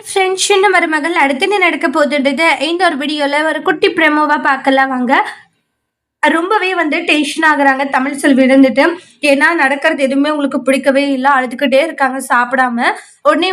Friends சின்ன மருமகள் அடுத்து என்ன நடக்க போகுதுன்றது இந்த ஒரு வீடியோல ஒரு குட்டி ப்ரெமோவா பார்க்கலாம் வாங்க. ரொம்பவே டென்ஷன் ஆகுறாங்க தமிழ் செல்வி இருந்துட்டு. ஏன்னா நடக்கிறது எதுவுமே உங்களுக்கு பிடிக்கவே இல்ல. அழுதுகிட்டே இருக்காங்க சாப்பிடாம. உடனே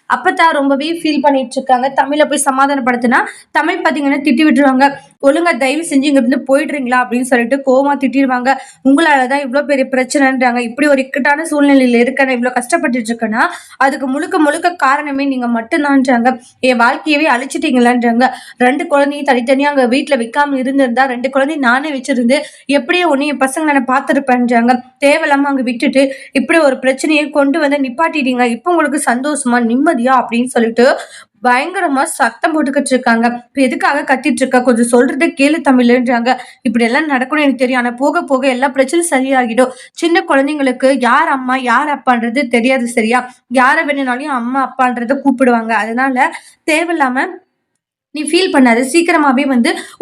அப்பத்தான் ரொம்பவே ஃபீல் பண்ணிட்டு இருக்காங்க. தமிழ போய் சமாதானப்படுத்தினா, தமிழ் பார்த்தீங்கன்னா திட்டி விட்டுருவாங்க. "ஒழுங்கா தயவு செஞ்சு இங்கேருந்து போயிடுறீங்களா?" அப்படின்னு சொல்லிட்டு கோவமா திட்டிருவாங்க. "உங்களால தான் இவ்ளோ பெரிய பிரச்சனைன்றாங்க. இப்படி ஒரு இக்கட்டான சூழ்நிலையில இருக்கேன், நான் இவ்ளோ கஷ்டப்பட்டுட்டு இருக்கேன்னா, அதுக்கு முழுக்க முழுக்க காரணமே நீங்க மட்டும் தான்றாங்க. என் வாழ்க்கையவே அழிச்சிட்டீங்களான்றாங்க. 2 குழந்தையும் தனித்தனியா அங்க வீட்ல வைக்காம இருந்திருந்தா 2 குழந்தையும் நானே வச்சிருந்து எப்படியோ ஒண்ணு என் பசங்கள நான் பார்த்துருப்பேன்றாங்க. தேவையில்லாம அங்க விட்டுட்டு இப்படி ஒரு பிரச்சனையை கொண்டு வந்து நிப்பாட்டிட்டீங்க. இப்ப உங்களுக்கு சந்தோஷமா, நிம்மதியா?" அப்படின்னு சொல்லிட்டு பயங்கரமா சத்தம் போட்டுக்கிட்டு இருக்காங்க. "இப்ப எதுக்காக கத்திட்டு இருக்க? கொஞ்சம் சொல்றத கேளு தமிழுன்றாங்க. இப்படி எல்லாம் நடக்கும்னு எனக்கு தெரியும். ஆனா போக போக எல்லா பிரச்சனையும் சரியாகிடும். சின்ன குழந்தைங்களுக்கு யார் அம்மா, யார் அப்பான்றது தெரியாது சரியா? யார வேணும்னாலும் அம்மா, அப்பான்றத கூப்பிடுவாங்க. அதனால தேவையில்லாம நீ ஃபீல் பண்ணாத. சீக்கிரமாவே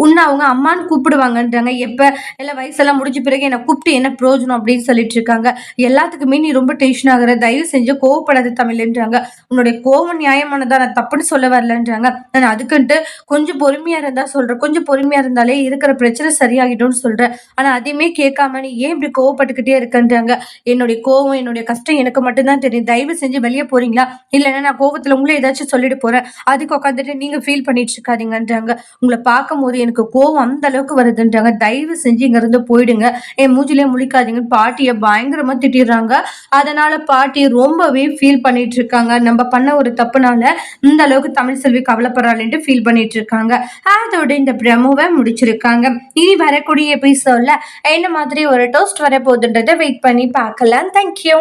உன்ன அவங்க அம்மான்னு கூப்பிடுவாங்கன்றாங்க. எப்ப? இல்ல வயசெல்லாம் முடிஞ்ச பிறகு என்ன கூப்பிட்டு என்ன பிரயோஜனம் அப்படின்னு சொல்லிட்டு இருக்காங்க. எல்லாத்துக்குமே நீ ரொம்ப டென்ஷன் ஆகுற. தயவு செஞ்சு கோவப்படாத தமிழ்ன்றாங்க. உன்னுடைய கோவம் நியாயமானதா, நான் தப்புன்னு சொல்ல வரலன்றாங்க. நான் அதுக்குன்ட்டு கொஞ்சம் பொறுமையா இருந்தா சொல்றேன். கொஞ்சம் பொறுமையா இருந்தாலே இருக்கிற பிரச்சனை சரியாகிடும்னு சொல்றேன். ஆனா அதையுமே கேட்காம நீ ஏன் இப்படி கோவப்பட்டுக்கிட்டே இருக்கன்றாங்க. என்னுடைய கோவம், என்னுடைய கஷ்டம் எனக்கு மட்டும் தான் தெரியும். தயவு செஞ்சு வெளிய போறீங்களா? இல்லன்னா நான் கோவத்துல உங்கள ஏதாச்சும் சொல்லிட்டு போறேன். அதுக்கு உட்காந்துட்டு நீங்க ஃபீல் பண்ணிட்டு இருக்காதீங்கன்றாங்க. உங்கள பார்க்கும்போது எனக்கு கோவம் அந்த அளவுக்கு வருதுன்றாங்க. தயவு செஞ்சு இங்க இருந்து போயிடுங்க. என் மூஞ்சிலே முழிக்காதீங்கன்னு பாட்டிய பயங்கரமா திட்டிடுறாங்க. அதனால பாட்டி ரொம்பவே ஃபீல் பண்ணிட்டு இருக்காங்க. நம்ம பண்ண ஒரு தப்புனால இந்த அளவுக்கு தமிழ் செல்வி கவலைப்படுறாள்ன்ட்டு ஃபீல் பண்ணிட்டு இருக்காங்க. அதோட இந்த ப்ரமோவை முடிச்சிருக்காங்க. இனி வரக்கூடிய எபிசோட்ல என்ன மாதிரி ஒரு டோஸ்ட் வரப்போகுதுன்றத வெயிட் பண்ணி பார்க்கலாம். தேங்க்யூ.